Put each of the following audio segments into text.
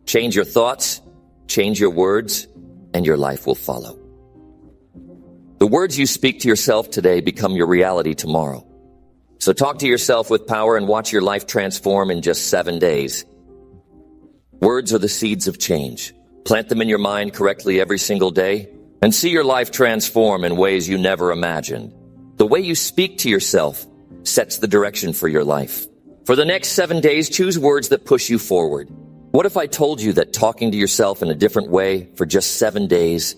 Change your thoughts, change your words, and your life will follow. The words you speak to yourself today become your reality tomorrow. So talk to yourself with power and watch your life transform in just 7 days. Words are the seeds of change. Plant them in your mind correctly every single day and see your life transform in ways you never imagined. The way you speak to yourself sets the direction for your life. For the next 7 days, choose words that push you forward. What if I told you that talking to yourself in a different way for just 7 days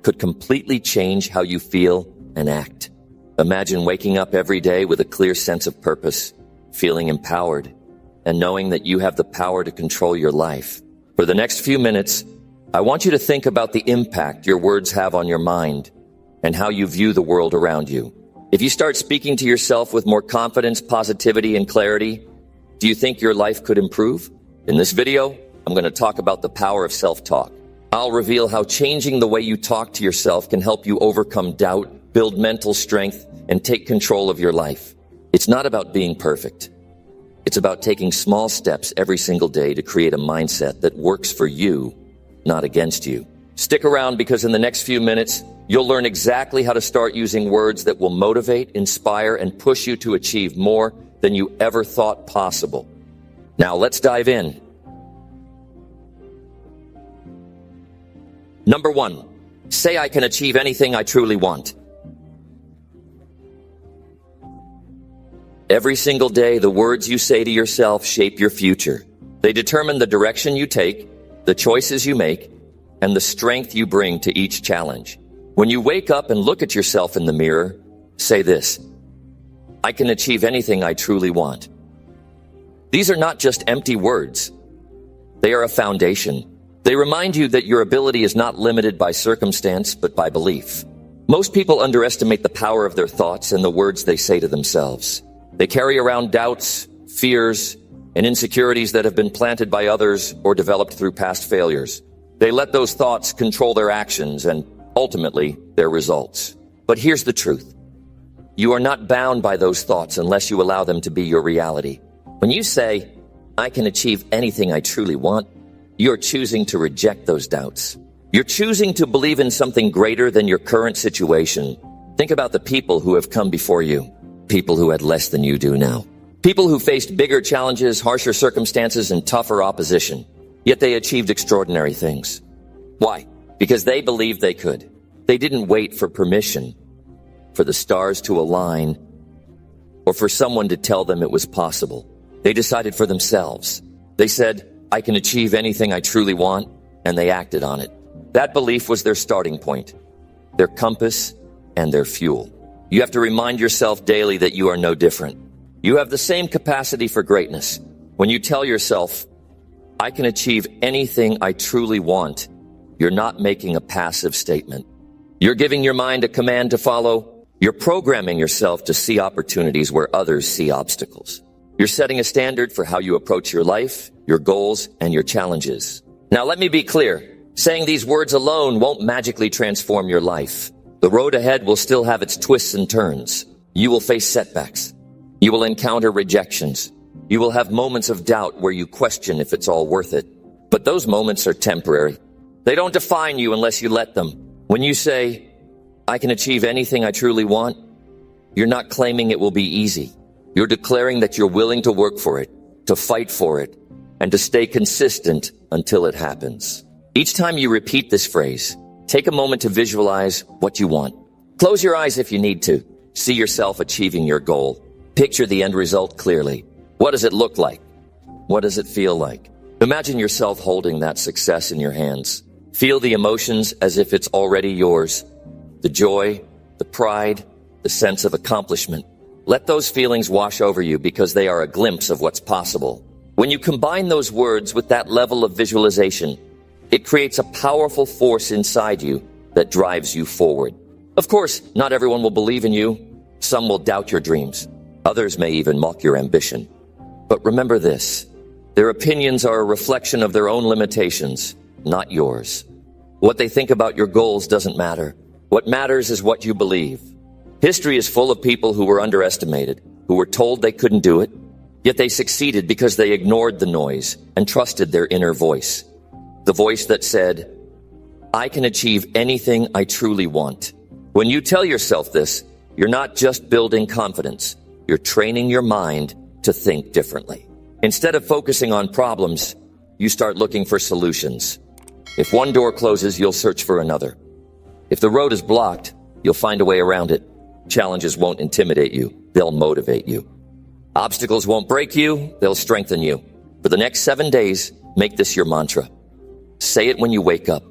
could completely change how you feel and act? Imagine waking up every day with a clear sense of purpose, feeling empowered, and knowing that you have the power to control your life. For the next few minutes, I want you to think about the impact your words have on your mind and how you view the world around you. If you start speaking to yourself with more confidence, positivity, and clarity, do you think your life could improve? In this video, I'm going to talk about the power of self-talk. I'll reveal how changing the way you talk to yourself can help you overcome doubt, build mental strength, and take control of your life. It's not about being perfect. It's about taking small steps every single day to create a mindset that works for you, not against you. Stick around because in the next few minutes, you'll learn exactly how to start using words that will motivate, inspire, and push you to achieve more than you ever thought possible. Now let's dive in. Number 1, say I can achieve anything I truly want. Every single day, the words you say to yourself shape your future. They determine the direction you take, the choices you make, and the strength you bring to each challenge. When you wake up and look at yourself in the mirror, say this: I can achieve anything I truly want. These are not just empty words. They are a foundation. They remind you that your ability is not limited by circumstance, but by belief. Most people underestimate the power of their thoughts and the words they say to themselves. They carry around doubts, fears, and insecurities that have been planted by others or developed through past failures. They let those thoughts control their actions and, ultimately, their results. But here's the truth. You are not bound by those thoughts unless you allow them to be your reality. When you say, I can achieve anything I truly want, you're choosing to reject those doubts. You're choosing to believe in something greater than your current situation. Think about the people who have come before you. People who had less than you do now. People who faced bigger challenges, harsher circumstances, and tougher opposition. Yet they achieved extraordinary things. Why? Because they believed they could. They didn't wait for permission, for the stars to align, or for someone to tell them it was possible. They decided for themselves. They said, I can achieve anything I truly want, and they acted on it. That belief was their starting point, their compass, and their fuel. You have to remind yourself daily that you are no different. You have the same capacity for greatness. When you tell yourself, I can achieve anything I truly want, you're not making a passive statement. You're giving your mind a command to follow. You're programming yourself to see opportunities where others see obstacles. You're setting a standard for how you approach your life, your goals, and your challenges. Now let me be clear. Saying these words alone won't magically transform your life. The road ahead will still have its twists and turns. You will face setbacks. You will encounter rejections. You will have moments of doubt where you question if it's all worth it. But those moments are temporary. They don't define you unless you let them. When you say, I can achieve anything I truly want, you're not claiming it will be easy. You're declaring that you're willing to work for it, to fight for it, and to stay consistent until it happens. Each time you repeat this phrase, take a moment to visualize what you want. Close your eyes if you need to. See yourself achieving your goal. Picture the end result clearly. What does it look like? What does it feel like? Imagine yourself holding that success in your hands. Feel the emotions as if it's already yours. The joy, the pride, the sense of accomplishment. Let those feelings wash over you because they are a glimpse of what's possible. When you combine those words with that level of visualization, it creates a powerful force inside you that drives you forward. Of course, not everyone will believe in you. Some will doubt your dreams. Others may even mock your ambition. But remember this, their opinions are a reflection of their own limitations, not yours. What they think about your goals doesn't matter. What matters is what you believe. History is full of people who were underestimated, who were told they couldn't do it, Yet they succeeded because they ignored the noise and trusted their inner voice. The voice that said, I can achieve anything I truly want. When you tell yourself this, you're not just building confidence, you're training your mind to think differently. Instead of focusing on problems, you start looking for solutions. If one door closes, you'll search for another. If the road is blocked, you'll find a way around it. Challenges won't intimidate you, they'll motivate you. Obstacles won't break you, they'll strengthen you. For the next 7 days, make this your mantra. Say it when you wake up.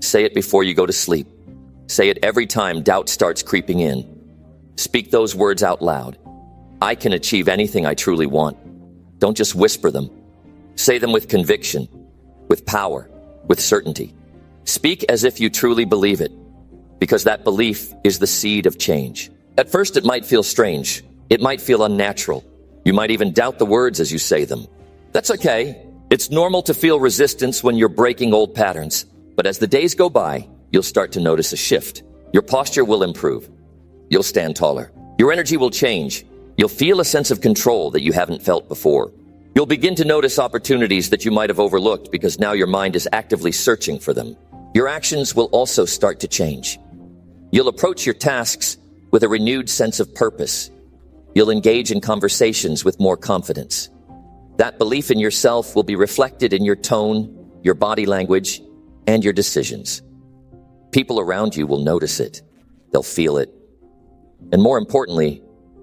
Say it before you go to sleep. Say it every time doubt starts creeping in. Speak those words out loud. I can achieve anything I truly want. Don't just whisper them. Say them with conviction, with power, with certainty. Speak as if you truly believe it, because that belief is the seed of change. At first, it might feel strange. It might feel unnatural. You might even doubt the words as you say them. That's okay. It's normal to feel resistance when you're breaking old patterns. But as the days go by, you'll start to notice a shift. Your posture will improve. You'll stand taller. Your energy will change. You'll feel a sense of control that you haven't felt before. You'll begin to notice opportunities that you might have overlooked because now your mind is actively searching for them. Your actions will also start to change. You'll approach your tasks with a renewed sense of purpose. You'll engage in conversations with more confidence. That belief in yourself will be reflected in your tone, your body language, and your decisions. People around you will notice it. They'll feel it. And more importantly,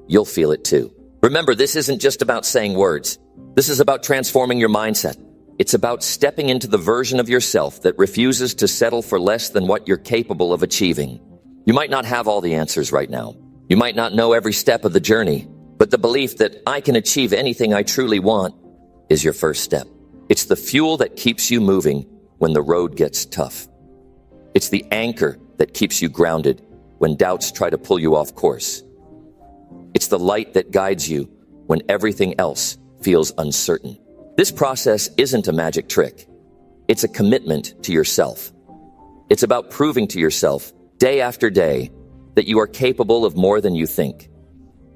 you'll feel it too. Remember, this isn't just about saying words. This is about transforming your mindset. It's about stepping into the version of yourself that refuses to settle for less than what you're capable of achieving. You might not have all the answers right now. You might not know every step of the journey, but the belief that I can achieve anything I truly want is your first step. It's the fuel that keeps you moving when the road gets tough. It's the anchor that keeps you grounded when doubts try to pull you off course. It's the light that guides you when everything else feels uncertain. This process isn't a magic trick. It's a commitment to yourself. It's about proving to yourself day after day that you are capable of more than you think.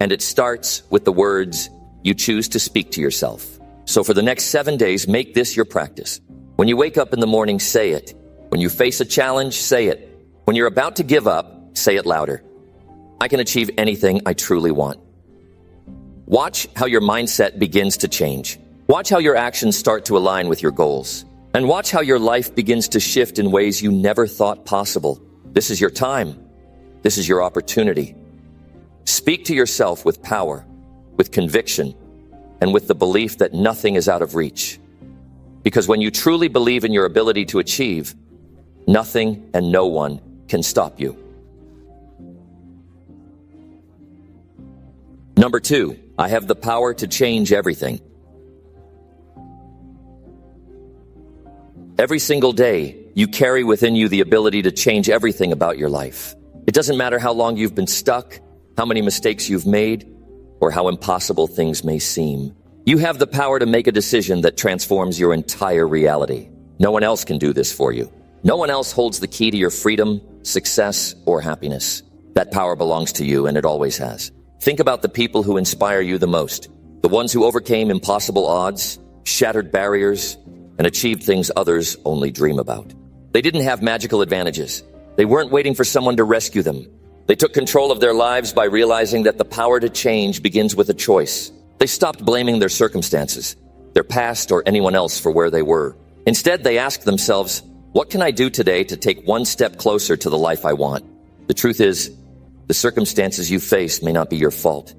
And it starts with the words you choose to speak to yourself. So for the next 7 days, make this your practice. When you wake up in the morning, say it. When you face a challenge, say it. When you're about to give up, say it louder. I can achieve anything I truly want. Watch how your mindset begins to change. Watch how your actions start to align with your goals. And watch how your life begins to shift in ways you never thought possible. This is your time. This is your opportunity. Speak to yourself with power, with conviction, and with the belief that nothing is out of reach. Because when you truly believe in your ability to achieve, nothing and no one can stop you. Number 2, I have the power to change everything. Every single day, you carry within you the ability to change everything about your life. It doesn't matter how long you've been stuck, how many mistakes you've made, or how impossible things may seem. You have the power to make a decision that transforms your entire reality. No one else can do this for you. No one else holds the key to your freedom, success, or happiness. That power belongs to you, and it always has. Think about the people who inspire you the most. The ones who overcame impossible odds, shattered barriers, and achieved things others only dream about. They didn't have magical advantages. They weren't waiting for someone to rescue them. They took control of their lives by realizing that the power to change begins with a choice. They stopped blaming their circumstances, their past, or anyone else for where they were. Instead, they asked themselves, what can I do today to take one step closer to the life I want? The truth is, the circumstances you face may not be your fault,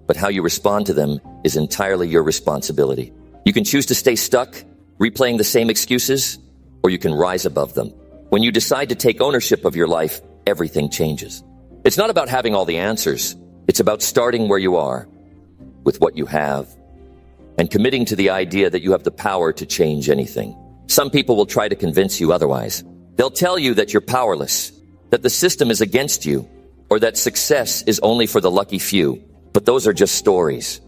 but how you respond to them is entirely your responsibility. You can choose to stay stuck, replaying the same excuses, or you can rise above them. When you decide to take ownership of your life, everything changes. It's not about having all the answers. It's about starting where you are, with what you have, and committing to the idea that you have the power to change anything. Some people will try to convince you otherwise. They'll tell you that you're powerless, that the system is against you, or that success is only for the lucky few. But those are just stories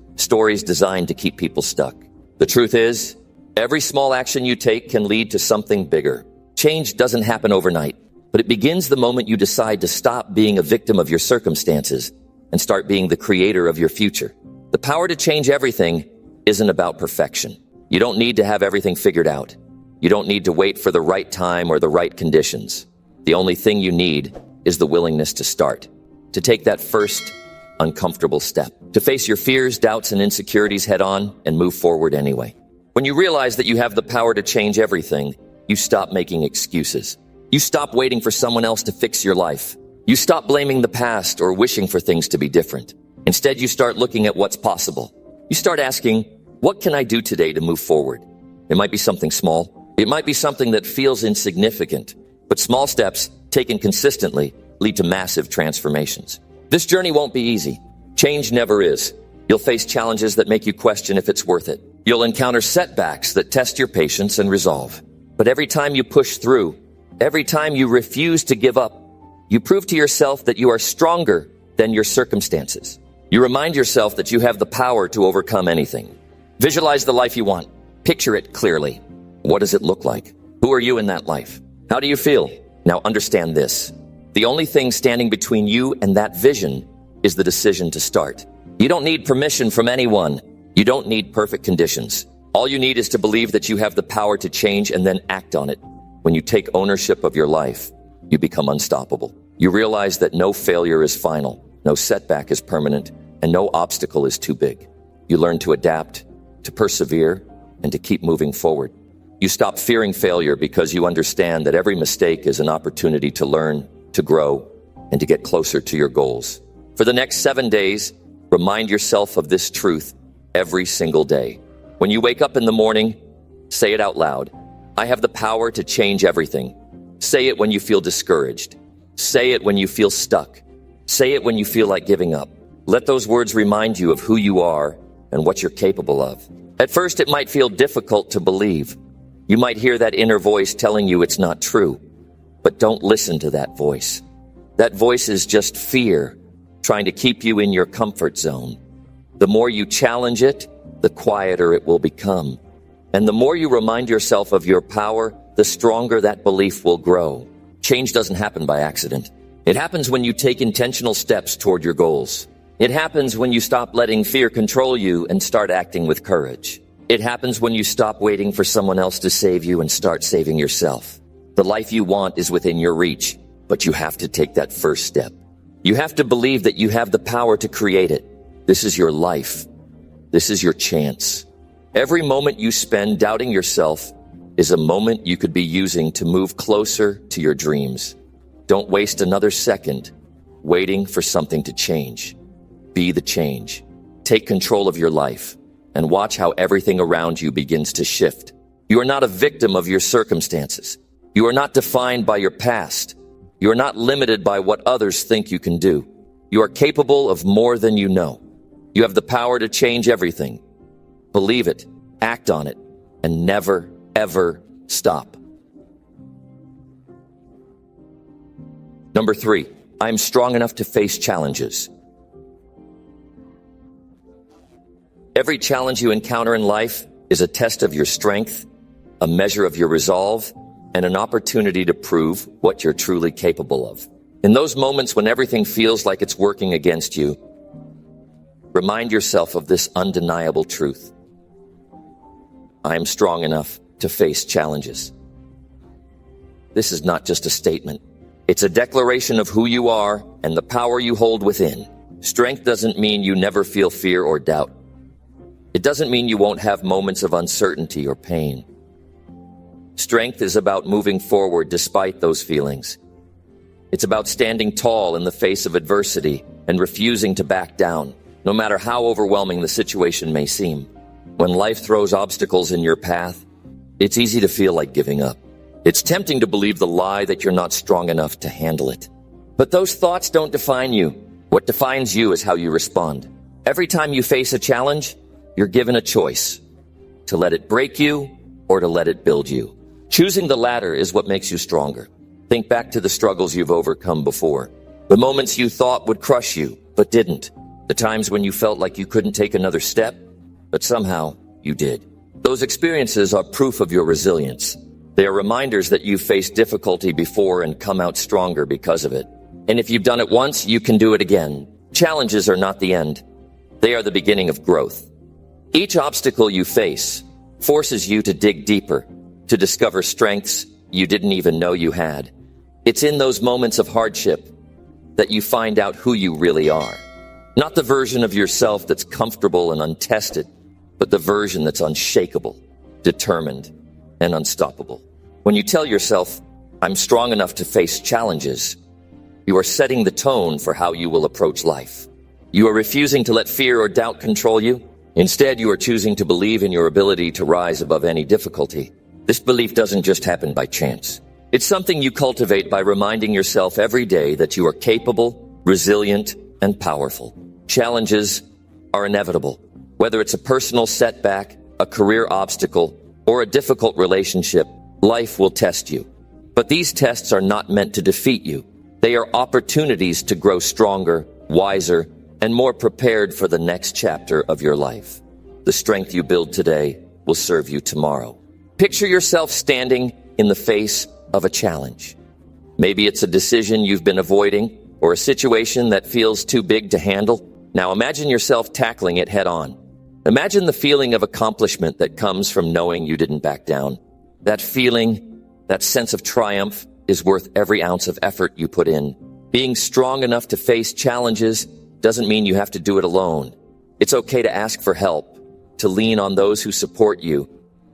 designed to keep people stuck. The truth is, every small action you take can lead to something bigger. Change doesn't happen overnight, but it begins the moment you decide to stop being a victim of your circumstances and start being the creator of your future. The power to change everything isn't about perfection. You don't need to have everything figured out. You don't need to wait for the right time or the right conditions. The only thing you need is the willingness to start, to take that first uncomfortable step, to face your fears, doubts, and insecurities head on and move forward anyway. When you realize that you have the power to change everything, you stop making excuses. You stop waiting for someone else to fix your life. You stop blaming the past or wishing for things to be different. Instead, you start looking at what's possible. You start asking, what can I do today to move forward? It might be something small. It might be something that feels insignificant, but small steps taken consistently lead to massive transformations. This journey won't be easy. Change never is. You'll face challenges that make you question if it's worth it. You'll encounter setbacks that test your patience and resolve. But every time you push through, every time you refuse to give up, you prove to yourself that you are stronger than your circumstances. You remind yourself that you have the power to overcome anything. Visualize the life you want. Picture it clearly. What does it look like? Who are you in that life? How do you feel? Now understand this. The only thing standing between you and that vision is the decision to start. You don't need permission from anyone. You don't need perfect conditions. All you need is to believe that you have the power to change and then act on it. When you take ownership of your life, you become unstoppable. You realize that no failure is final, no setback is permanent, and no obstacle is too big. You learn to adapt, to persevere, and to keep moving forward. You stop fearing failure because you understand that every mistake is an opportunity to learn, to grow, and to get closer to your goals. For the next 7 days, remind yourself of this truth every single day. When you wake up in the morning, say it out loud. I have the power to change everything. Say it when you feel discouraged. Say it when you feel stuck. Say it when you feel like giving up. Let those words remind you of who you are and what you're capable of. At first, it might feel difficult to believe. You might hear that inner voice telling you it's not true. But don't listen to that voice. That voice is just fear, trying to keep you in your comfort zone. The more you challenge it, the quieter it will become. And the more you remind yourself of your power, the stronger that belief will grow. Change doesn't happen by accident. It happens when you take intentional steps toward your goals. It happens when you stop letting fear control you and start acting with courage. It happens when you stop waiting for someone else to save you and start saving yourself. The life you want is within your reach, but you have to take that first step. You have to believe that you have the power to create it. This is your life. This is your chance. Every moment you spend doubting yourself is a moment you could be using to move closer to your dreams. Don't waste another second waiting for something to change. Be the change. Take control of your life and watch how everything around you begins to shift. You are not a victim of your circumstances. You are not defined by your past. You are not limited by what others think you can do. You are capable of more than you know. You have the power to change everything. Believe it, act on it, and never, ever stop. Number 3, I'm strong enough to face challenges. Every challenge you encounter in life is a test of your strength, a measure of your resolve, and an opportunity to prove what you're truly capable of. In those moments when everything feels like it's working against you, remind yourself of this undeniable truth. I am strong enough to face challenges. This is not just a statement. It's a declaration of who you are and the power you hold within. Strength doesn't mean you never feel fear or doubt. It doesn't mean you won't have moments of uncertainty or pain. Strength is about moving forward despite those feelings. It's about standing tall in the face of adversity and refusing to back down, no matter how overwhelming the situation may seem. When life throws obstacles in your path, it's easy to feel like giving up. It's tempting to believe the lie that you're not strong enough to handle it. But those thoughts don't define you. What defines you is how you respond. Every time you face a challenge, you're given a choice: to let it break you or to let it build you. Choosing the latter is what makes you stronger. Think back to the struggles you've overcome before. The moments you thought would crush you, but didn't. The times when you felt like you couldn't take another step, but somehow you did. Those experiences are proof of your resilience. They are reminders that you've faced difficulty before and come out stronger because of it. And if you've done it once, you can do it again. Challenges are not the end. They are the beginning of growth. Each obstacle you face forces you to dig deeper, to discover strengths you didn't even know you had. It's in those moments of hardship that you find out who you really are. Not the version of yourself that's comfortable and untested, but the version that's unshakable, determined, and unstoppable. When you tell yourself, "I'm strong enough to face challenges," you are setting the tone for how you will approach life. You are refusing to let fear or doubt control you. Instead, you are choosing to believe in your ability to rise above any difficulty. This belief doesn't just happen by chance. It's something you cultivate by reminding yourself every day that you are capable, resilient, and powerful. Challenges are inevitable. Whether it's a personal setback, a career obstacle, or a difficult relationship, life will test you. But these tests are not meant to defeat you. They are opportunities to grow stronger, wiser, and more prepared for the next chapter of your life. The strength you build today will serve you tomorrow. Picture yourself standing in the face of a challenge. Maybe it's a decision you've been avoiding or a situation that feels too big to handle. Now imagine yourself tackling it head on. Imagine the feeling of accomplishment that comes from knowing you didn't back down. That feeling, that sense of triumph, is worth every ounce of effort you put in. Being strong enough to face challenges doesn't mean you have to do it alone. It's okay to ask for help, to lean on those who support you,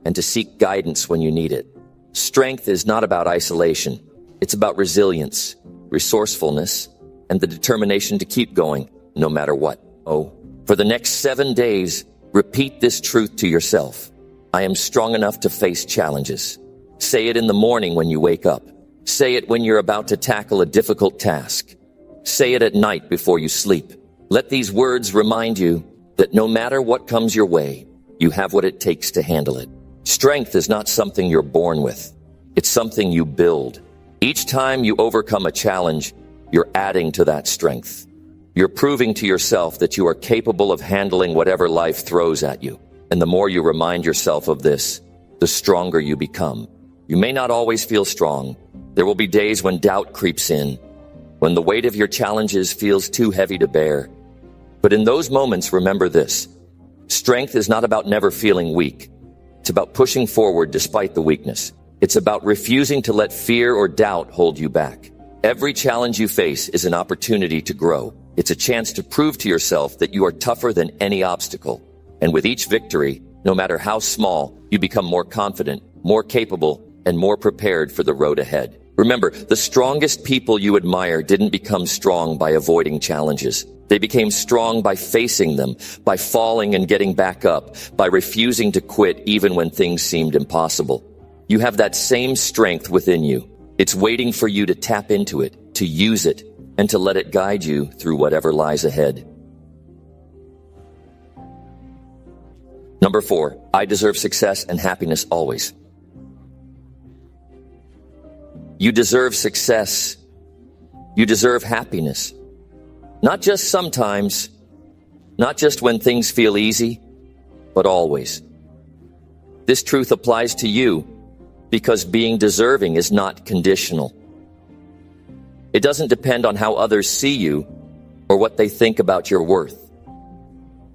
and to seek guidance when you need it. Strength is not about isolation. It's about resilience, resourcefulness, and the determination to keep going, no matter what. For the next 7 days, repeat this truth to yourself. I am strong enough to face challenges. Say it in the morning when you wake up. Say it when you're about to tackle a difficult task. Say it at night before you sleep. Let these words remind you that no matter what comes your way, you have what it takes to handle it. Strength is not something you're born with. It's something you build. Each time you overcome a challenge, you're adding to that strength. You're proving to yourself that you are capable of handling whatever life throws at you. And the more you remind yourself of this, the stronger you become. You may not always feel strong. There will be days when doubt creeps in, when the weight of your challenges feels too heavy to bear. But in those moments, remember this. Strength is not about never feeling weak. It's about pushing forward despite the weakness. It's about refusing to let fear or doubt hold you back. Every challenge you face is an opportunity to grow. It's a chance to prove to yourself that you are tougher than any obstacle. And with each victory, no matter how small, you become more confident, more capable, and more prepared for the road ahead. Remember, the strongest people you admire didn't become strong by avoiding challenges. They became strong by facing them, by falling and getting back up, by refusing to quit even when things seemed impossible. You have that same strength within you. It's waiting for you to tap into it, to use it, and to let it guide you through whatever lies ahead. Number 4, I deserve success and happiness always. You deserve success. You deserve happiness. Not just sometimes, not just when things feel easy, but always. This truth applies to you because being deserving is not conditional. It doesn't depend on how others see you or what they think about your worth.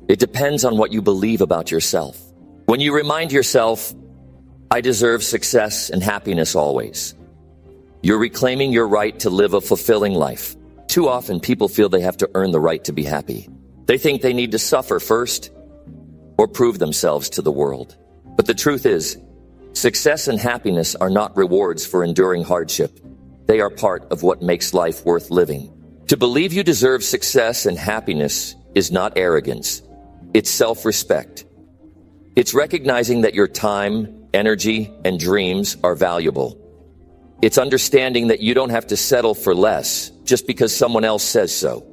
It depends on what you believe about yourself. When you remind yourself, I deserve success and happiness always, you're reclaiming your right to live a fulfilling life. Too often, people feel they have to earn the right to be happy. They think they need to suffer first or prove themselves to the world. But the truth is, success and happiness are not rewards for enduring hardship. They are part of what makes life worth living. To believe you deserve success and happiness is not arrogance. It's self-respect. It's recognizing that your time, energy, and dreams are valuable. It's understanding that you don't have to settle for less just because someone else says so.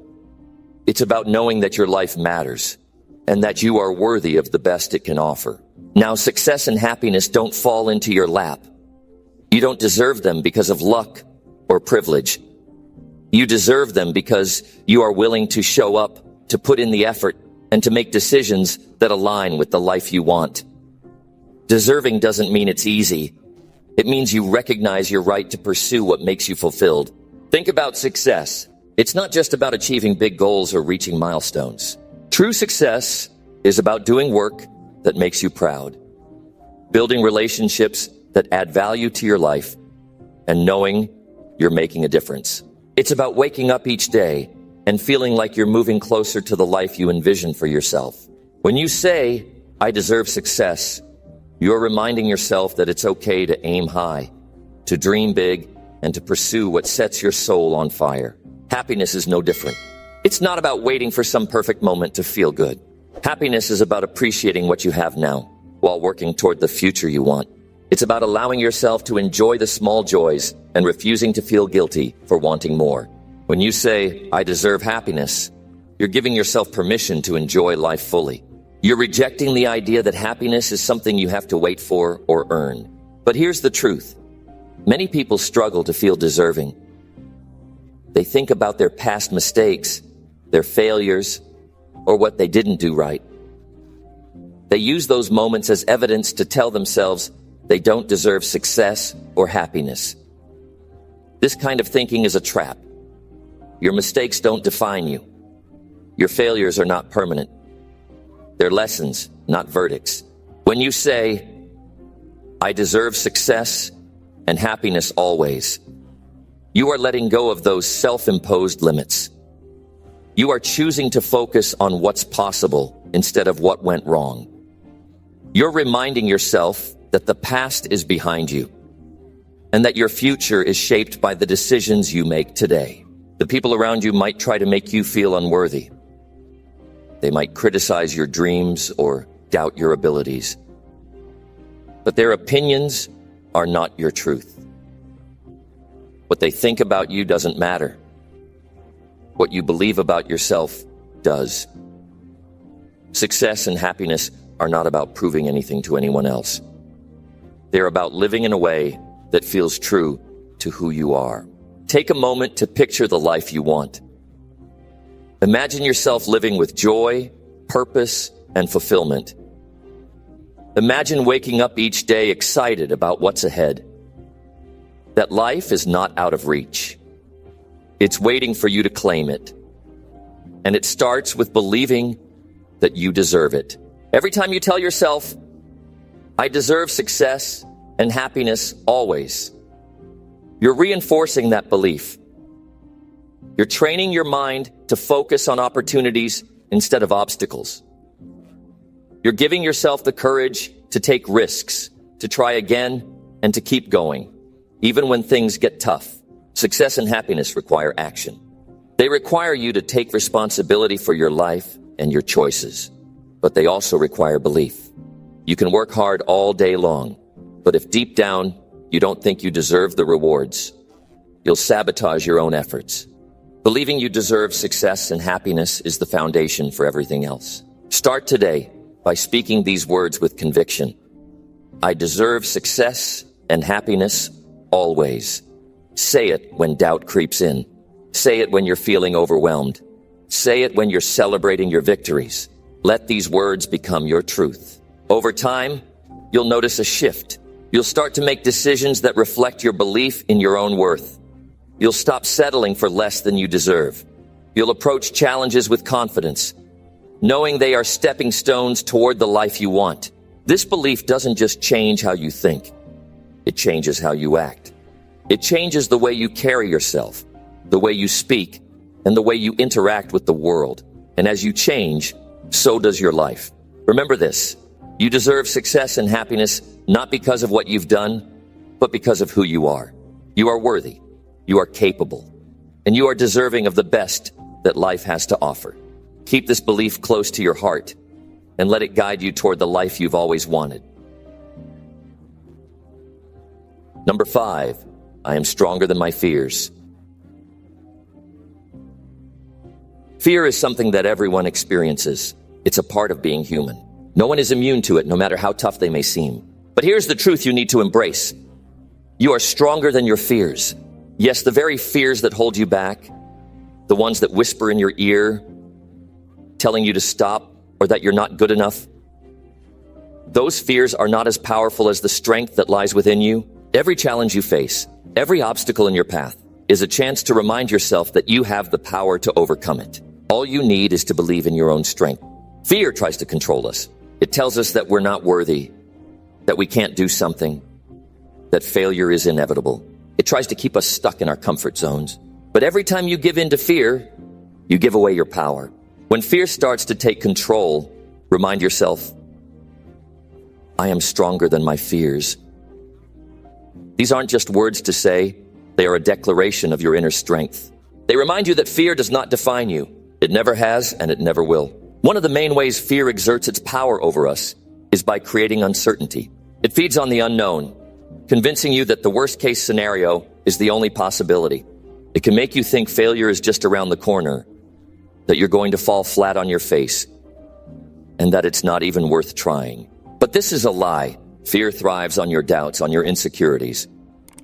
It's about knowing that your life matters and that you are worthy of the best it can offer. Now, success and happiness don't fall into your lap. You don't deserve them because of luck or privilege. You deserve them because you are willing to show up, to put in the effort, and to make decisions that align with the life you want. Deserving doesn't mean it's easy. It means you recognize your right to pursue what makes you fulfilled. Think about success. It's not just about achieving big goals or reaching milestones. True success is about doing work, that makes you proud, building relationships that add value to your life, and knowing you're making a difference. It's about waking up each day and feeling like you're moving closer to the life you envision for yourself. When you say, "I deserve success," you're reminding yourself that it's okay to aim high, to dream big, and to pursue what sets your soul on fire. Happiness is no different. It's not about waiting for some perfect moment to feel good. Happiness is about appreciating what you have now while working toward the future you want. It's about allowing yourself to enjoy the small joys and refusing to feel guilty for wanting more. When you say, "I deserve happiness," you're giving yourself permission to enjoy life fully. You're rejecting the idea that happiness is something you have to wait for or earn. But here's the truth. Many people struggle to feel deserving. They think about their past mistakes, their failures, or what they didn't do right. They use those moments as evidence to tell themselves they don't deserve success or happiness. This kind of thinking is a trap. Your mistakes don't define you. Your failures are not permanent. They're lessons, not verdicts. When you say, "I deserve success and happiness always," you are letting go of those self-imposed limits. You are choosing to focus on what's possible instead of what went wrong. You're reminding yourself that the past is behind you and that your future is shaped by the decisions you make today. The people around you might try to make you feel unworthy. They might criticize your dreams or doubt your abilities. But their opinions are not your truth. What they think about you doesn't matter. What you believe about yourself does. Success and happiness are not about proving anything to anyone else. They're about living in a way that feels true to who you are. Take a moment to picture the life you want. Imagine yourself living with joy, purpose, and fulfillment. Imagine waking up each day excited about what's ahead. That life is not out of reach. It's waiting for you to claim it. And it starts with believing that you deserve it. Every time you tell yourself, "I deserve success and happiness always," you're reinforcing that belief. You're training your mind to focus on opportunities instead of obstacles. You're giving yourself the courage to take risks, to try again, and to keep going, even when things get tough. Success and happiness require action. They require you to take responsibility for your life and your choices, but they also require belief. You can work hard all day long, but if deep down you don't think you deserve the rewards, you'll sabotage your own efforts. Believing you deserve success and happiness is the foundation for everything else. Start today by speaking these words with conviction. "I deserve success and happiness always." Say it when doubt creeps in. Say it when you're feeling overwhelmed. Say it when you're celebrating your victories. Let these words become your truth. Over time, you'll notice a shift. You'll start to make decisions that reflect your belief in your own worth. You'll stop settling for less than you deserve. You'll approach challenges with confidence, knowing they are stepping stones toward the life you want. This belief doesn't just change how you think. It changes how you act. It changes the way you carry yourself, the way you speak, and the way you interact with the world. And as you change, so does your life. Remember this: you deserve success and happiness not because of what you've done, but because of who you are. You are worthy, you are capable, and you are deserving of the best that life has to offer. Keep this belief close to your heart and let it guide you toward the life you've always wanted. Number 5, I am stronger than my fears. Fear is something that everyone experiences. It's a part of being human. No one is immune to it, no matter how tough they may seem. But here's the truth you need to embrace. You are stronger than your fears. Yes, the very fears that hold you back, the ones that whisper in your ear, telling you to stop or that you're not good enough. Those fears are not as powerful as the strength that lies within you. Every challenge you face, every obstacle in your path, is a chance to remind yourself that you have the power to overcome it. All you need is to believe in your own strength. Fear tries to control us. It tells us that we're not worthy, that we can't do something, that failure is inevitable. It tries to keep us stuck in our comfort zones. But every time you give in to fear, you give away your power. When fear starts to take control, remind yourself, I am stronger than my fears. These aren't just words to say, they are a declaration of your inner strength. They remind you that fear does not define you. It never has, and it never will. One of the main ways fear exerts its power over us is by creating uncertainty. It feeds on the unknown, convincing you that the worst-case scenario is the only possibility. It can make you think failure is just around the corner, that you're going to fall flat on your face, and that it's not even worth trying. But this is a lie. Fear thrives on your doubts, on your insecurities.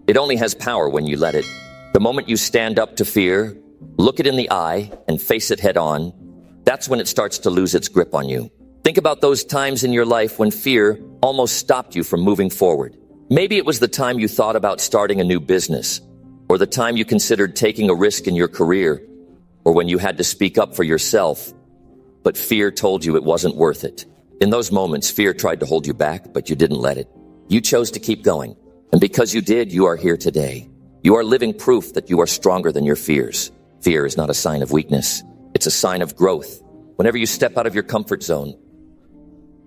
It only has power when you let it. The moment you stand up to fear, look it in the eye, and face it head on, that's when it starts to lose its grip on you. Think about those times in your life when fear almost stopped you from moving forward. Maybe it was the time you thought about starting a new business, or the time you considered taking a risk in your career, or when you had to speak up for yourself, but fear told you it wasn't worth it. In those moments, fear tried to hold you back, but you didn't let it. You chose to keep going. And because you did, you are here today. You are living proof that you are stronger than your fears. Fear is not a sign of weakness. It's a sign of growth. Whenever you step out of your comfort zone,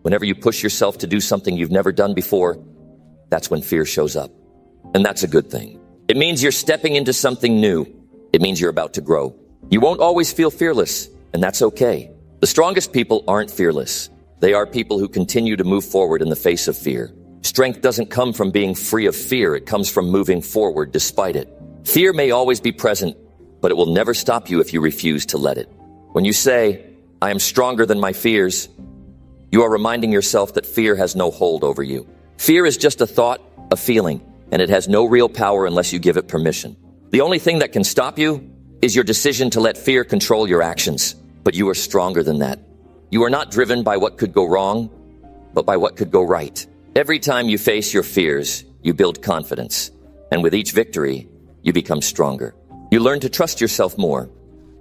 whenever you push yourself to do something you've never done before, that's when fear shows up. And that's a good thing. It means you're stepping into something new. It means you're about to grow. You won't always feel fearless, and that's okay. The strongest people aren't fearless. They are people who continue to move forward in the face of fear. Strength doesn't come from being free of fear. It comes from moving forward despite it. Fear may always be present, but it will never stop you if you refuse to let it. When you say, I am stronger than my fears, you are reminding yourself that fear has no hold over you. Fear is just a thought, a feeling, and it has no real power unless you give it permission. The only thing that can stop you is your decision to let fear control your actions. But you are stronger than that. You are not driven by what could go wrong, but by what could go right. Every time you face your fears, you build confidence. And with each victory, you become stronger. You learn to trust yourself more,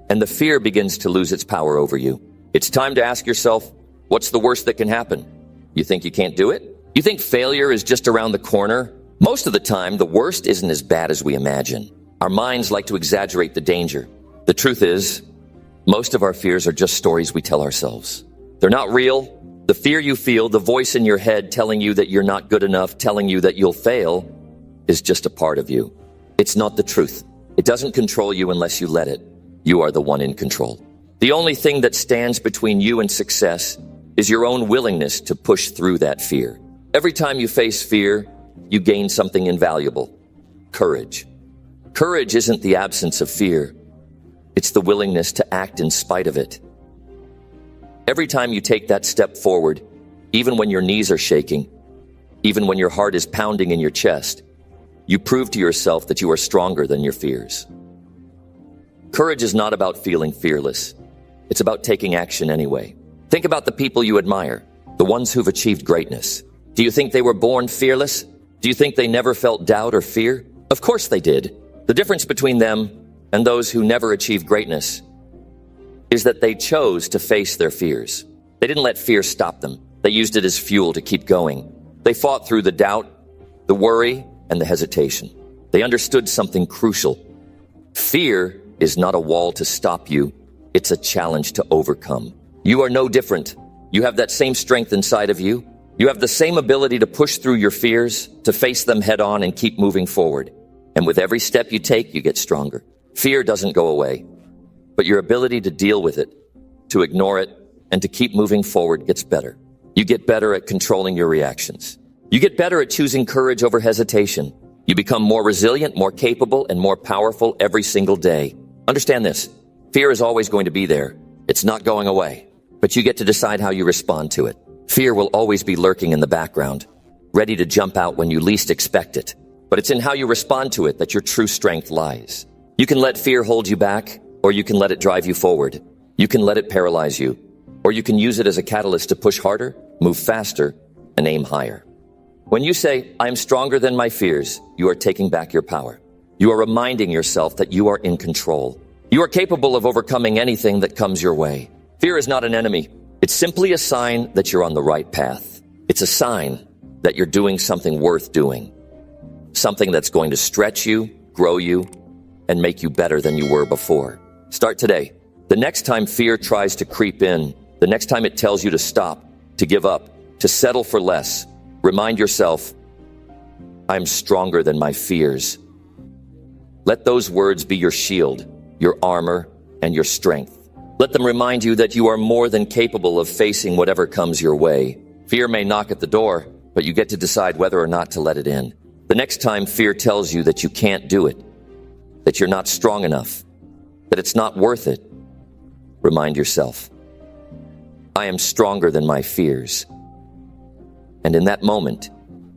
and the fear begins to lose its power over you. It's time to ask yourself, what's the worst that can happen? You think you can't do it? You think failure is just around the corner? Most of the time, the worst isn't as bad as we imagine. Our minds like to exaggerate the danger. The truth is, most of our fears are just stories we tell ourselves. They're not real. The fear you feel, the voice in your head telling you that you're not good enough, telling you that you'll fail, is just a part of you. It's not the truth. It doesn't control you unless you let it. You are the one in control. The only thing that stands between you and success is your own willingness to push through that fear. Every time you face fear, you gain something invaluable. Courage. Courage isn't the absence of fear. It's the willingness to act in spite of it. Every time you take that step forward, even when your knees are shaking, even when your heart is pounding in your chest, you prove to yourself that you are stronger than your fears. Courage is not about feeling fearless. It's about taking action anyway. Think about the people you admire, the ones who've achieved greatness. Do you think they were born fearless? Do you think they never felt doubt or fear? Of course they did. The difference between them and those who never achieve greatness is that they chose to face their fears. They didn't let fear stop them. They used it as fuel to keep going. They fought through the doubt, the worry, and the hesitation. They understood something crucial. Fear is not a wall to stop you. It's a challenge to overcome. You are no different. You have that same strength inside of you. You have the same ability to push through your fears, to face them head on and keep moving forward. And with every step you take, you get stronger. Fear doesn't go away, but your ability to deal with it, to ignore it, and to keep moving forward gets better. You get better at controlling your reactions. You get better at choosing courage over hesitation. You become more resilient, more capable, and more powerful every single day. Understand this. Fear is always going to be there. It's not going away, but you get to decide how you respond to it. Fear will always be lurking in the background, ready to jump out when you least expect it. But it's in how you respond to it that your true strength lies. You can let fear hold you back, or you can let it drive you forward. You can let it paralyze you, or you can use it as a catalyst to push harder, move faster, and aim higher. When you say, I am stronger than my fears, you are taking back your power. You are reminding yourself that you are in control. You are capable of overcoming anything that comes your way. Fear is not an enemy. It's simply a sign that you're on the right path. It's a sign that you're doing something worth doing, something that's going to stretch you, grow you, and make you better than you were before. Start today. The next time fear tries to creep in, the next time it tells you to stop, to give up, to settle for less, remind yourself, I'm stronger than my fears. Let those words be your shield, your armor, and your strength. Let them remind you that you are more than capable of facing whatever comes your way. Fear may knock at the door, but you get to decide whether or not to let it in. The next time fear tells you that you can't do it, that you're not strong enough, that it's not worth it, remind yourself, I am stronger than my fears. And in that moment,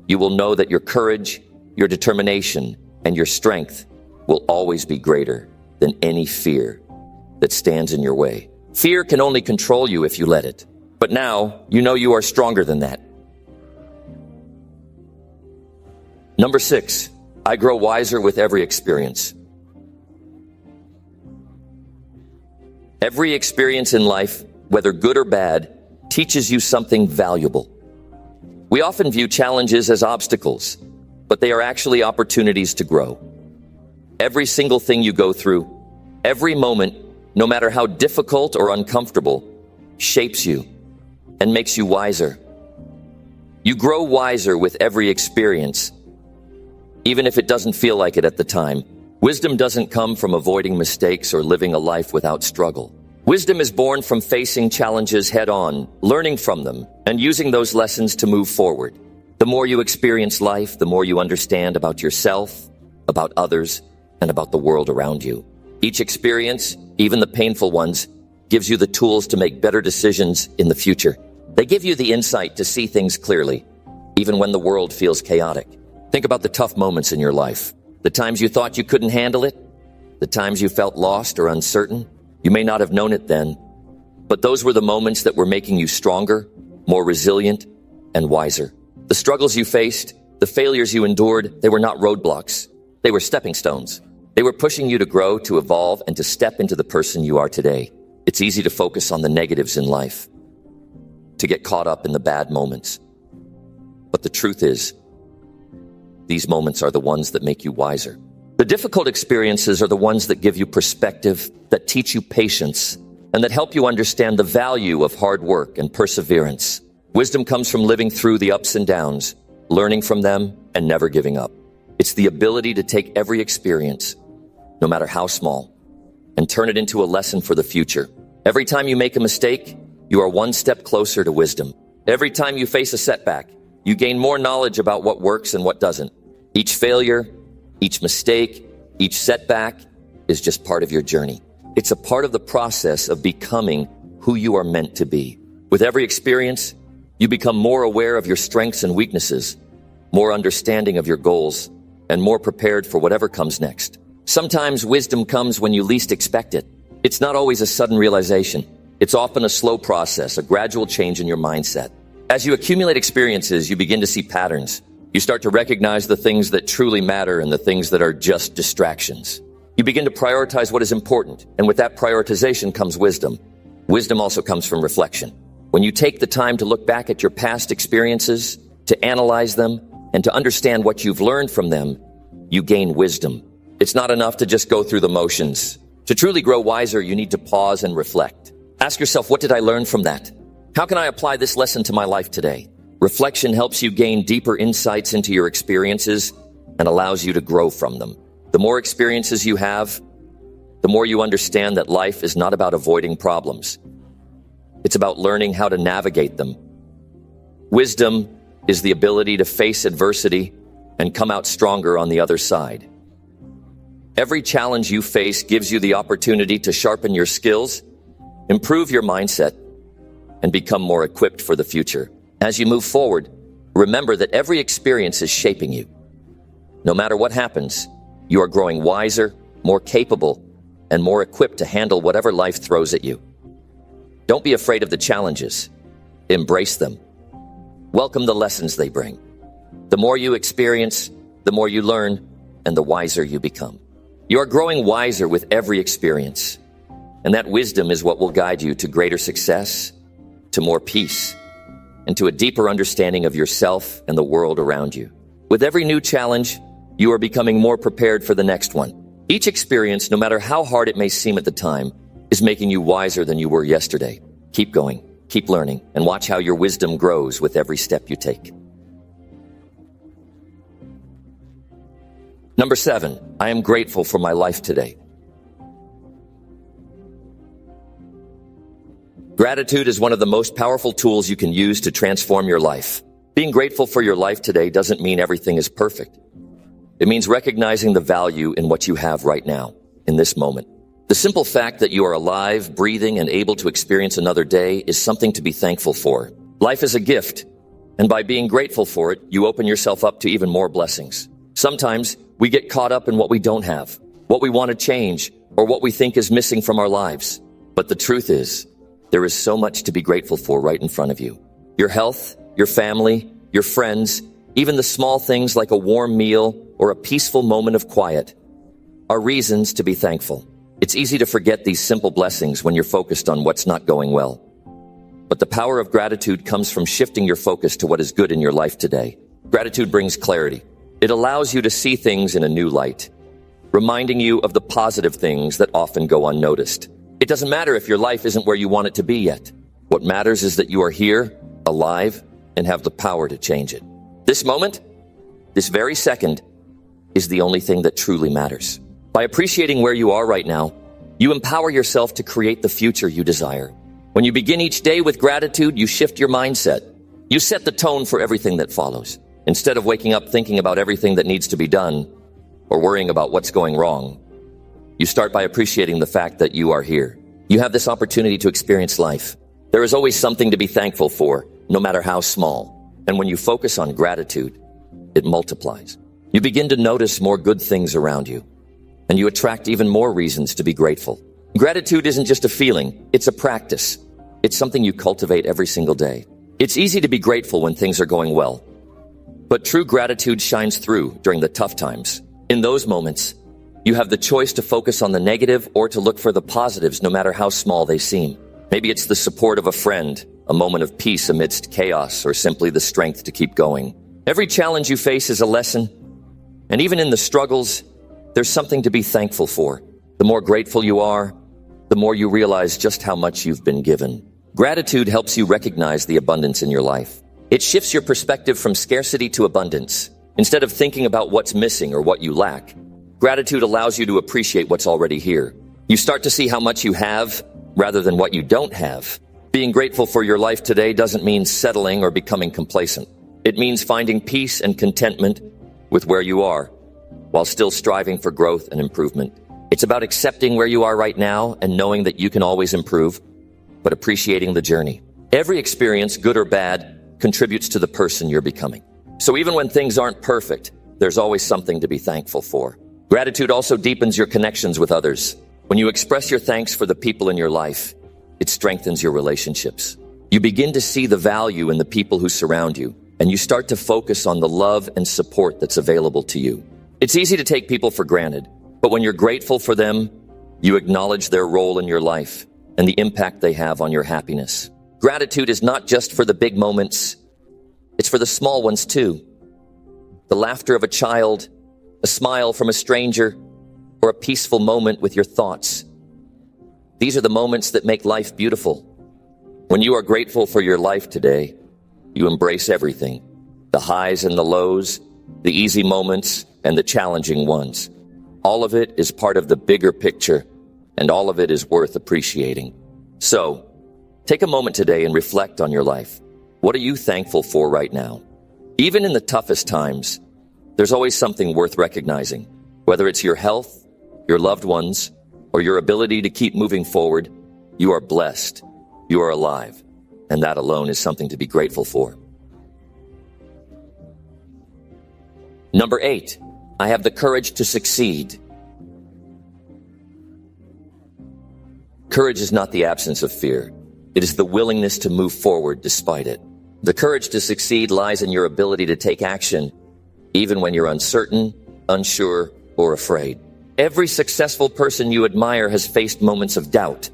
you will know that your courage, your determination, and your strength will always be greater than any fear that stands in your way. Fear can only control you if you let it. But now, you know you are stronger than that. Number 6, I grow wiser with every experience. Every experience in life, whether good or bad, teaches you something valuable. We often view challenges as obstacles, but they are actually opportunities to grow. Every single thing you go through, every moment, no matter how difficult or uncomfortable, shapes you and makes you wiser. You grow wiser with every experience, even if it doesn't feel like it at the time. Wisdom doesn't come from avoiding mistakes or living a life without struggle. Wisdom is born from facing challenges head-on, learning from them, and using those lessons to move forward. The more you experience life, the more you understand about yourself, about others, and about the world around you. Each experience, even the painful ones, gives you the tools to make better decisions in the future. They give you the insight to see things clearly, even when the world feels chaotic. Think about the tough moments in your life. The times you thought you couldn't handle it, the times you felt lost or uncertain. You may not have known it then, but those were the moments that were making you stronger, more resilient, and wiser. The struggles you faced, the failures you endured, they were not roadblocks. They were stepping stones. They were pushing you to grow, to evolve, and to step into the person you are today. It's easy to focus on the negatives in life, to get caught up in the bad moments. But the truth is, these moments are the ones that make you wiser. The difficult experiences are the ones that give you perspective, that teach you patience, and that help you understand the value of hard work and perseverance. Wisdom comes from living through the ups and downs, learning from them, and never giving up. It's the ability to take every experience, no matter how small, and turn it into a lesson for the future. Every time you make a mistake, you are one step closer to wisdom. Every time you face a setback, you gain more knowledge about what works and what doesn't. Each failure, each mistake, each setback is just part of your journey. It's a part of the process of becoming who you are meant to be. With every experience, you become more aware of your strengths and weaknesses, more understanding of your goals, and more prepared for whatever comes next. Sometimes wisdom comes when you least expect it. It's not always a sudden realization. It's often a slow process, a gradual change in your mindset. As you accumulate experiences, you begin to see patterns. You start to recognize the things that truly matter and the things that are just distractions. You begin to prioritize what is important, and with that prioritization comes wisdom. Wisdom also comes from reflection. When you take the time to look back at your past experiences, to analyze them, and to understand what you've learned from them, you gain wisdom. It's not enough to just go through the motions. To truly grow wiser, you need to pause and reflect. Ask yourself, what did I learn from that? How can I apply this lesson to my life today? Reflection helps you gain deeper insights into your experiences and allows you to grow from them. The more experiences you have, the more you understand that life is not about avoiding problems. It's about learning how to navigate them. Wisdom is the ability to face adversity and come out stronger on the other side. Every challenge you face gives you the opportunity to sharpen your skills, improve your mindset, and become more equipped for the future. As you move forward, remember that every experience is shaping you. No matter what happens, you are growing wiser, more capable, and more equipped to handle whatever life throws at you. Don't be afraid of the challenges. Embrace them. Welcome the lessons they bring. The more you experience, the more you learn, and the wiser you become. You are growing wiser with every experience, and that wisdom is what will guide you to greater success, to more peace, and to a deeper understanding of yourself and the world around you. With every new challenge, you are becoming more prepared for the next one. Each experience, no matter how hard it may seem at the time, is making you wiser than you were yesterday. Keep going, keep learning, and watch how your wisdom grows with every step you take. Number 7, I am grateful for my life today. Gratitude is one of the most powerful tools you can use to transform your life. Being grateful for your life today doesn't mean everything is perfect. It means recognizing the value in what you have right now, in this moment. The simple fact that you are alive, breathing, and able to experience another day is something to be thankful for. Life is a gift, and by being grateful for it, you open yourself up to even more blessings. Sometimes we get caught up in what we don't have, what we want to change, or what we think is missing from our lives. But the truth is, there is so much to be grateful for right in front of you. Your health, your family, your friends, even the small things like a warm meal or a peaceful moment of quiet are reasons to be thankful. It's easy to forget these simple blessings when you're focused on what's not going well. But the power of gratitude comes from shifting your focus to what is good in your life today. Gratitude brings clarity. It allows you to see things in a new light, reminding you of the positive things that often go unnoticed. It doesn't matter if your life isn't where you want it to be yet. What matters is that you are here, alive, and have the power to change it. This moment, this very second, is the only thing that truly matters. By appreciating where you are right now, you empower yourself to create the future you desire. When you begin each day with gratitude, you shift your mindset. You set the tone for everything that follows. Instead of waking up thinking about everything that needs to be done or worrying about what's going wrong, you start by appreciating the fact that you are here. You have this opportunity to experience life. There is always something to be thankful for, no matter how small. And when you focus on gratitude, it multiplies. You begin to notice more good things around you, and you attract even more reasons to be grateful. Gratitude isn't just a feeling, it's a practice. It's something you cultivate every single day. It's easy to be grateful when things are going well, but true gratitude shines through during the tough times. In those moments, you have the choice to focus on the negative or to look for the positives, no matter how small they seem. Maybe it's the support of a friend, a moment of peace amidst chaos, or simply the strength to keep going. Every challenge you face is a lesson, and even in the struggles, there's something to be thankful for. The more grateful you are, the more you realize just how much you've been given. Gratitude helps you recognize the abundance in your life. It shifts your perspective from scarcity to abundance. Instead of thinking about what's missing or what you lack, gratitude allows you to appreciate what's already here. You start to see how much you have rather than what you don't have. Being grateful for your life today doesn't mean settling or becoming complacent. It means finding peace and contentment with where you are, while still striving for growth and improvement. It's about accepting where you are right now and knowing that you can always improve, but appreciating the journey. Every experience, good or bad, contributes to the person you're becoming. So even when things aren't perfect, there's always something to be thankful for. Gratitude also deepens your connections with others. When you express your thanks for the people in your life, it strengthens your relationships. You begin to see the value in the people who surround you, and you start to focus on the love and support that's available to you. It's easy to take people for granted, but when you're grateful for them, you acknowledge their role in your life and the impact they have on your happiness. Gratitude is not just for the big moments, it's for the small ones too. The laughter of a child, a smile from a stranger, or a peaceful moment with your thoughts. These are the moments that make life beautiful. When you are grateful for your life today, you embrace everything. The highs and the lows, the easy moments and the challenging ones. All of it is part of the bigger picture, and all of it is worth appreciating. So, take a moment today and reflect on your life. What are you thankful for right now? Even in the toughest times, there's always something worth recognizing. Whether it's your health, your loved ones, or your ability to keep moving forward, you are blessed, you are alive, and that alone is something to be grateful for. Number 8, I have the courage to succeed. Courage is not the absence of fear. It is the willingness to move forward despite it. The courage to succeed lies in your ability to take action, even when you're uncertain, unsure, or afraid. Every successful person you admire has faced moments of doubt,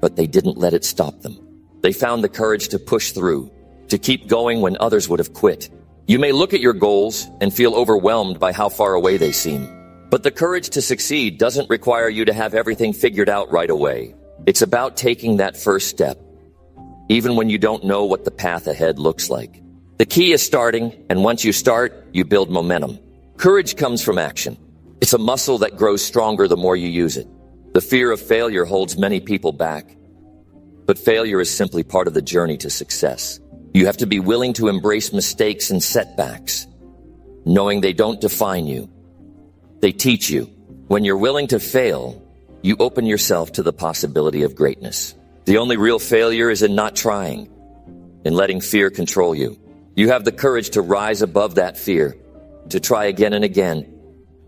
but they didn't let it stop them. They found the courage to push through, to keep going when others would have quit. You may look at your goals and feel overwhelmed by how far away they seem. But the courage to succeed doesn't require you to have everything figured out right away. It's about taking that first step, even when you don't know what the path ahead looks like. The key is starting, and once you start, you build momentum. Courage comes from action. It's a muscle that grows stronger the more you use it. The fear of failure holds many people back. But failure is simply part of the journey to success. You have to be willing to embrace mistakes and setbacks, knowing they don't define you. They teach you. When you're willing to fail, you open yourself to the possibility of greatness. The only real failure is in not trying, in letting fear control you. You have the courage to rise above that fear, to try again and again